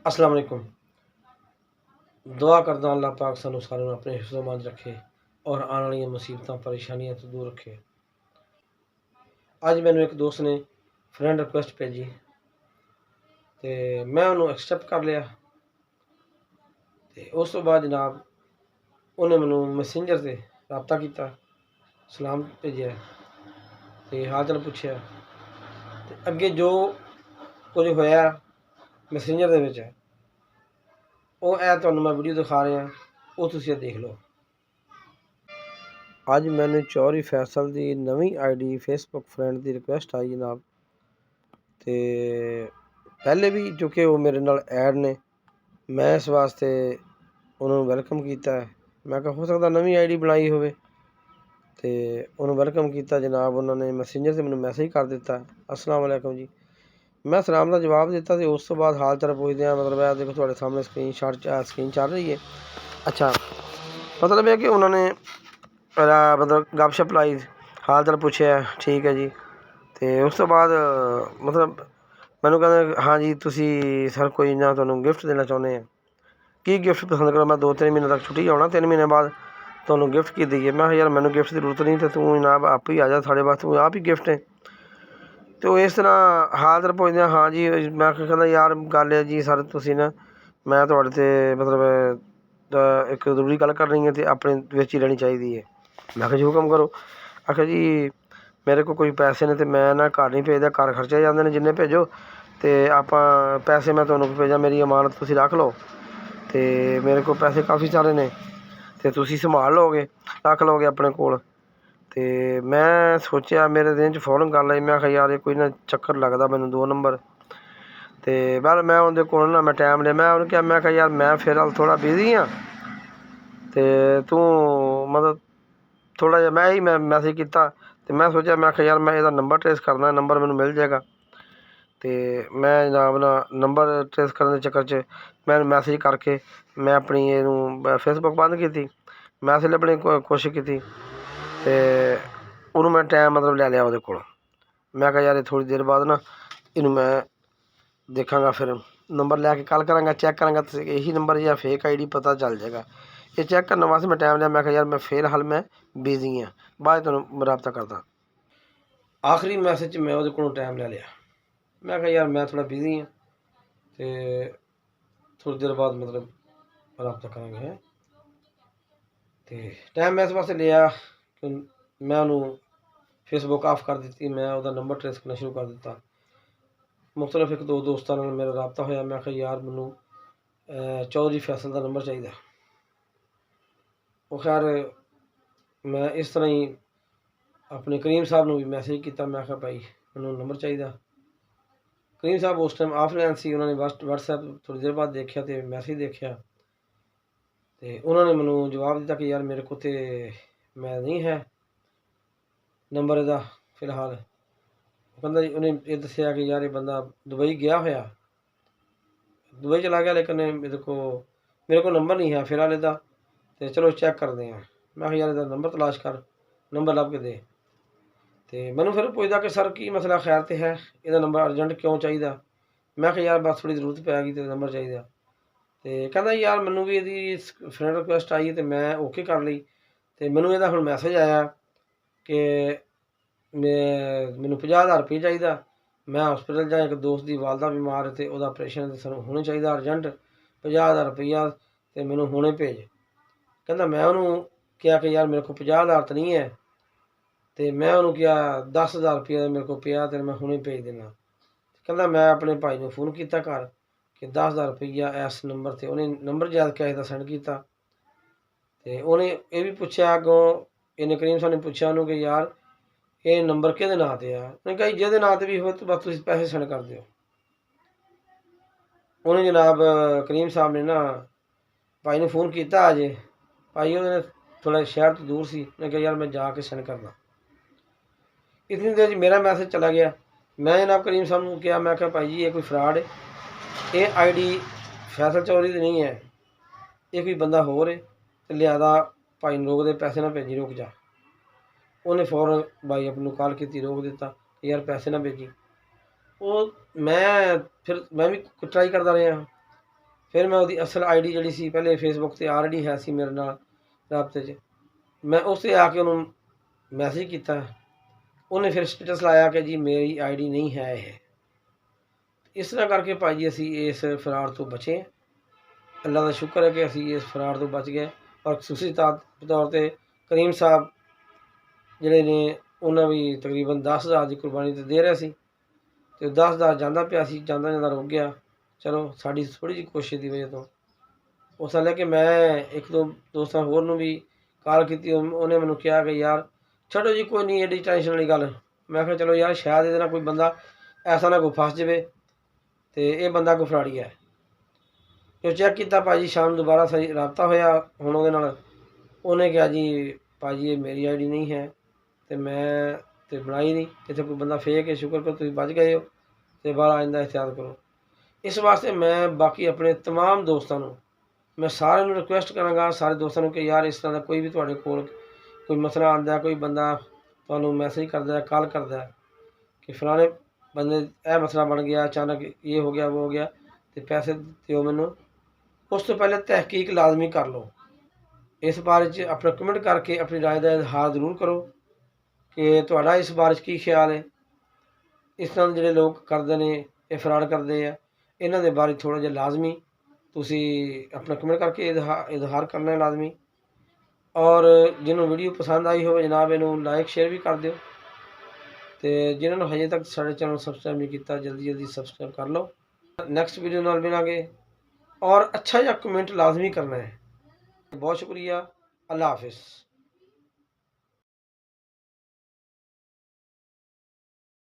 अस्सलाम वालेकुम। दुआ करदा अल्लाह पाक सानू सारें अपने हिफ्ज़-ओ-मान रखे और आने वाली मुसीबतां परेशानियां तो दूर रखे। अज मैनू एक दोस्त ने फ्रेंड रिक्वेस्ट भेजी तो मैं उन्होंने एक्सैप्ट कर लिया। तो उस तो बाद जनाब उन्हें मैनू मैसेंजर से रबता किया, सलाम भेजा तो हाल चाल पूछया। तो अगे जो कुछ होया मैसेंजर दे विच ਉਹ ਇਹ ਤੁਹਾਨੂੰ मैं वीडियो दिखा रहा, वो तुसीं देख लो। अज मैनू चौधरी फैसल की नवी आईडी फेसबुक फ्रेंड की रिक्वेस्ट आई जनाब। तो पहले भी चूँकि वो मेरे नाल ऐड ने, मैं इस वास्ते उन्होंने वैलकम किया है। मैं कहा हो सकता नवी आईडी बनाई होवे तो उन्होंने वैलकम किया जनाब। उन्होंने मैसेंजर से मैनू मैसेज कर दिता, अस्सलाम वालेकुम जी। मैं सलाम का जवाब दिता तो उस तो बाद हाल चाल पूछते हैं। मतलब है देखो थोड़े सामने स्क्रीन चल रही है। अच्छा, मतलब है कि उन्होंने मतलब गपशप लाई, हाल चाल पूछे, ठीक है जी। तो उस तो बाद मतलब मैनू कहते हाँ जी तुसी सर कोई ना तुहानू गिफ्ट देना चाहुंदे हैं, की गिफ्ट पसंद करो। मैं 2-3 महीने तक छुट्टी आना, 3 महीने बाद तुहानू गिफ्ट की दईए। मैं यार मैनू गिफ्ट की जरूरत नहीं, तो तू जनाब आप ही आ जा, साढ़े पास तू आप ही गिफ्ट है। तो इस तरह हाल चाल पुछदे हाँ जी। मैं कहना यार गल है जी सर तुसी ना मैं तुहाडे ते मतलब एक जरूरी गल करनी है तो अपने विच ही रहनी चाहिए है। मैं कहा जी हुक्म करो। आखिर जी मेरे को कोई पैसे ने तो मैं ना घर नहीं भेजदा, घर खर्चे जाते हैं जिन्ने भेजो, तो आप पैसे मैं तुहानू भेजा, मेरी अमानत तुसी रख लो। तो मेरे को पैसे काफ़ी सारे ने तो तुसी संभाल लोगे, रख लोगे अपने कोल। तो मैं सोचा मेरे दिन च फौरन गल आई, मैं यार ये कोई ना चक्कर लगता मैनू 2 नंबर। तो बल मैं उनके कोल ना मैं टाइम लिया, मैं उन्हें क्या मैं कहा यार मैं फिर थोड़ा बिजी हाँ, तो तू मतलब थोड़ा जहा मैं ही मैं मैसेज किया। तो मैं सोचा मैं यार मैं इसका नंबर ट्रेस करना, नंबर मैनू मिल जाएगा। तो मैं जनाब ना नंबर ट्रेस करने के चक्कर च मैं मैसेज करके मैं अपनी फेसबुक बंद की, मैसेज लभने की कोशिश की। तो उन्होंने मैं टाइम मतलब ले लिया वो को। मैं कहा यार थोड़ी देर बाद ना इनू मैं देखांगा, फिर नंबर लैके कल करांगा, चैक करांगा तो यही नंबर या फेक आईडी पता चल जाएगा। ये चैक करने वास्ते मैं टाइम लिया। मैं कहा यार मैं फिलहाल मैं बिजी हाँ, बाद तुहानू रबता करदा। आखिरी मैसेज मैं वो को टाइम ले लिया। मैं कहा यार मैं थोड़ा बिजी हाँ, तो थोड़ी देर बाद मतलब रबता करांगे है। तो टाइम मैं इस वास्ते लिया कि मैं उन्होंने फेसबुक ऑफ कर दी, मैं वह नंबर ट्रेस करना शुरू कर दिता। मुख्तलिफ 1-2 दोस्तों मेरा रबता होया। मैं कहा यार मैनू चौधरी फैसल का नंबर चाहिए। वो खैर मैं इस तरह ही अपने करीम साहब ने भी मैसेज किया। मैं कहा भाई मैनू नंबर चाहिए। करीम साहब उस टाइम ऑफलाइन सी, उन्होंने व्हाट्सएप थोड़ी देर बाद देखा तो मैसेज देखा, तो उन्होंने मैनू जवाब दिता कि यार मेरे को तो मैं नहीं है नंबर इहदा फिलहाल। कहता जी उन्हें ये दसिया कि यार ये बंदा दुबई गया होया, दुबई चला गया, लेकिन मेरे को नंबर नहीं है फिलहाल इहदा, तो चलो चैक करते हैं। मैं यार इहदा नंबर तलाश कर, नंबर लभ के दे। तो मैनू फिर पूछता कि सर की मसला खैर तो है, यदा नंबर अर्जेंट क्यों चाहिए। मैं कहा यार बस थोड़ी जरूरत पैगी तो नंबर चाहिए। तो कहता यार मैनू भी यदि फ्रेंड रिक्वेस्ट आई तो मैं ओके कर ली। तो मैनू यदा हुण मैसेज आया कि मैनू 50,000 रुपये चाहिए, मैं हॉस्पिटल जाए, एक दोस्त की वालदा बीमार है तो वह ऑपरेशन तो सानू होने चाहिए अर्जेंट 50,000 रुपया, तो मैनू हुणे भेज। कहता मैं उन्होंने क्या कि यार मेरे को 50,000 तो नहीं है, तो मैं उन्होंने क्या 10,000 रुपया मेरे को पिया तो मैं हुणे भेज देना। कहता मैं अपने भाई को फोन किया घर कि 10,000 रुपया इस नंबर से, उन्हें नंबर ज्यादा कैश का सेंड किया। तो उन्हें यह भी पूछा अगों, इन्हें करीम साहब ने पूछा उन्होंने कि यार ये नंबर किहदे नां ते आ। उन्हें कहा जिहदे नां ते भी हो तो बस तुसीं पैसे सेंड कर दिओ। उन्हें जनाब करीम साहब ने ना भाई ने फोन किया अजे, भाई उन्हें थोड़ा शहर तो दूर सी, उन्हें कहा यार मैं जाके सेंड करना। इतनी देर मेरा मैसेज चला गया। मैं जनाब करीम साहब को कहा, मैं भाई जी ये कोई फ्रॉड है, ये आईडी फैसल चौधरी तो नहीं है, ये कोई बंदा होर है, तो लिहाजा भाई ने रोक दे, पैसे ना भेजी, रुक जा। उन्हें फौरन भाई अपने कॉल की, रोक दिता यार पैसे ना भेजी। वो मैं फिर मैं भी ट्राई करता रहा, ਫਿਰ ਮੈਂ ਉਹਦੀ ਅਸਲ ਆਈਡੀ ਜਿਹੜੀ ਸੀ ਪਹਿਲੇ ਫੇਸਬੁੱਕ ਤੇ ਆਲਰੇਡੀ ਹੈ ਸੀ ਮੇਰੇ ਨਾਲ ਰਾਬਤੇ 'ਚ, ਮੈਂ ਉਸ 'ਤੇ ਆ ਕੇ ਉਹਨੂੰ ਮੈਸੇਜ ਕੀਤਾ। ਉਹਨੇ ਫਿਰ ਸਟੇਟਸ ਲਾਇਆ ਕਿ ਜੀ ਮੇਰੀ ਆਈਡੀ ਨਹੀਂ ਹੈ ਇਹ। ਇਸ ਤਰ੍ਹਾਂ ਕਰਕੇ ਭਾਈ ਜੀ ਅਸੀਂ ਇਸ ਫਰਾਡ ਤੋਂ ਬਚੇ। ਅੱਲਾ ਦਾ ਸ਼ੁਕਰ ਹੈ ਕਿ ਅਸੀਂ ਇਸ ਫਰਾਡ ਤੋਂ ਬਚ ਗਏ। ਔਰ ਖਸੂਸੀ ਤੌਰ 'ਤੇ ਕਰੀਮ ਸਾਹਿਬ ਜਿਹੜੇ ਨੇ ਉਹਨਾਂ ਵੀ ਤਕਰੀਬਨ 10,000 ਦੀ ਕੁਰਬਾਨੀ ਤੇ ਦੇ ਰਹੇ ਸੀ, ਅਤੇ 10,000 ਜਾਂਦਾ ਪਿਆ ਸੀ, ਜਾਂਦਾ ਜਾਂਦਾ ਰੁਕ ਗਿਆ। ਚਲੋ ਸਾਡੀ ਥੋੜ੍ਹੀ ਜਿਹੀ ਕੋਸ਼ਿਸ਼ ਦੀ ਵਜ੍ਹਾ ਤੋਂ ਉਸ ਨਾਲ ਲੈ ਕੇ ਮੈਂ ਇੱਕ ਦੋ ਦੋਸਤਾਂ ਹੋਰ ਨੂੰ ਵੀ ਕਾਲ ਕੀਤੀ। ਉਹਨੇ ਮੈਨੂੰ ਕਿਹਾ ਕਿ ਯਾਰ ਛੱਡੋ ਜੀ, ਕੋਈ ਨਹੀਂ ਐਡੀ ਟੈਨਸ਼ਨ ਵਾਲੀ ਗੱਲ। ਮੈਂ ਕਿਹਾ ਚਲੋ ਯਾਰ ਸ਼ਾਇਦ ਇਹਦੇ ਨਾਲ ਕੋਈ ਬੰਦਾ ਐਸਾ ਨਾ ਕੋਈ ਫਸ ਜਾਵੇ ਅਤੇ ਇਹ ਬੰਦਾ ਕੋਈ ਫਰਾੜੀ ਹੈ। ਜੋ ਚੈੱਕ ਕੀਤਾ ਭਾਅ ਜੀ, ਸ਼ਾਮ ਨੂੰ ਦੁਬਾਰਾ ਸਹੀ ਰਾਬਤਾ ਹੋਇਆ ਹੁਣ ਉਹਦੇ ਨਾਲ। ਉਹਨੇ ਕਿਹਾ ਜੀ ਭਾਅ ਜੀ ਇਹ ਮੇਰੀ ਆਈਡੀ ਨਹੀਂ ਹੈ ਅਤੇ ਮੈਂ ਤਾਂ ਬਣਾਈ ਨਹੀਂ, ਇੱਥੇ ਕੋਈ ਬੰਦਾ ਫੇਕ ਹੈ। ਸ਼ੁਕਰ ਕਰੋ ਤੁਸੀਂ ਬਚ ਗਏ ਹੋ ਅਤੇ ਬਾਹਰ ਆਇੰਦਾ ਇਹਤਿਆਤ ਕਰੋ। ਇਸ ਵਾਸਤੇ ਮੈਂ ਬਾਕੀ ਆਪਣੇ ਤਮਾਮ ਦੋਸਤਾਂ ਨੂੰ, ਮੈਂ ਸਾਰਿਆਂ ਨੂੰ ਰਿਕੁਐਸਟ ਕਰਾਂਗਾ, ਸਾਰੇ ਦੋਸਤਾਂ ਨੂੰ, ਕਿ ਯਾਰ ਇਸ ਤਰ੍ਹਾਂ ਦਾ ਕੋਈ ਵੀ ਤੁਹਾਡੇ ਕੋਲ ਕੋਈ ਮਸਲਾ ਆਉਂਦਾ, ਕੋਈ ਬੰਦਾ ਤੁਹਾਨੂੰ ਮੈਸੇਜ ਕਰਦਾ, ਕਾਲ ਕਰਦਾ ਕਿ ਫਲਾਣੇ ਬੰਦੇ ਇਹ ਮਸਲਾ ਬਣ ਗਿਆ, ਅਚਾਨਕ ਇਹ ਹੋ ਗਿਆ, ਉਹ ਹੋ ਗਿਆ ਅਤੇ ਪੈਸੇ ਦਿਓ ਮੈਨੂੰ, ਉਸ ਤੋਂ ਪਹਿਲੇ ਤਹਿਕੀਕ ਲਾਜ਼ਮੀ ਕਰ ਲਓ। ਇਸ ਬਾਰੇ 'ਚ ਆਪਣਾ ਕਮੈਂਟ ਕਰਕੇ ਆਪਣੀ ਰਾਏ ਦਾ ਇਜ਼ਹਾਰ ਜ਼ਰੂਰ ਕਰੋ ਕਿ ਤੁਹਾਡਾ ਇਸ ਬਾਰੇ 'ਚ ਕੀ ਖਿਆਲ ਹੈ। ਇਸ ਤਰ੍ਹਾਂ ਦੇ ਜਿਹੜੇ ਲੋਕ ਕਰਦੇ ਨੇ, ਇਹ ਫਰਾਡ ਕਰਦੇ ਆ, ਇਹਨਾਂ ਦੇ ਬਾਰੇ ਥੋੜ੍ਹਾ ਜਿਹਾ ਲਾਜ਼ਮੀ ਤੁਸੀਂ ਆਪਣਾ ਕਮੈਂਟ ਕਰਕੇ ਇਜ਼ਹਾਰ ਕਰਨਾ ਹੈ ਲਾਜ਼ਮੀ। ਔਰ ਜਿਹਨੂੰ ਵੀਡੀਓ ਪਸੰਦ ਆਈ ਹੋਵੇ ਜਨਾਬ ਇਹਨੂੰ ਲਾਈਕ ਸ਼ੇਅਰ ਵੀ ਕਰ ਦਿਓ, ਅਤੇ ਜਿਨ੍ਹਾਂ ਨੂੰ ਹਜੇ ਤੱਕ ਸਾਡੇ ਚੈਨਲ ਨੂੰ ਸਬਸਕ੍ਰਾਈਬ ਨਹੀਂ ਕੀਤਾ ਜਲਦੀ ਜਲਦੀ ਸਬਸਕ੍ਰਾਈਬ ਕਰ ਲਓ। ਨੈਕਸਟ ਵੀਡੀਓ ਨਾਲ ਮਿਲਾਂਗੇ, ਔਰ ਅੱਛਾ ਜਿਹਾ ਕਮੈਂਟ ਲਾਜ਼ਮੀ ਕਰਨਾ ਹੈ। ਬਹੁਤ ਸ਼ੁਕਰੀਆ, ਅੱਲਾ ਹਾਫਿਜ਼।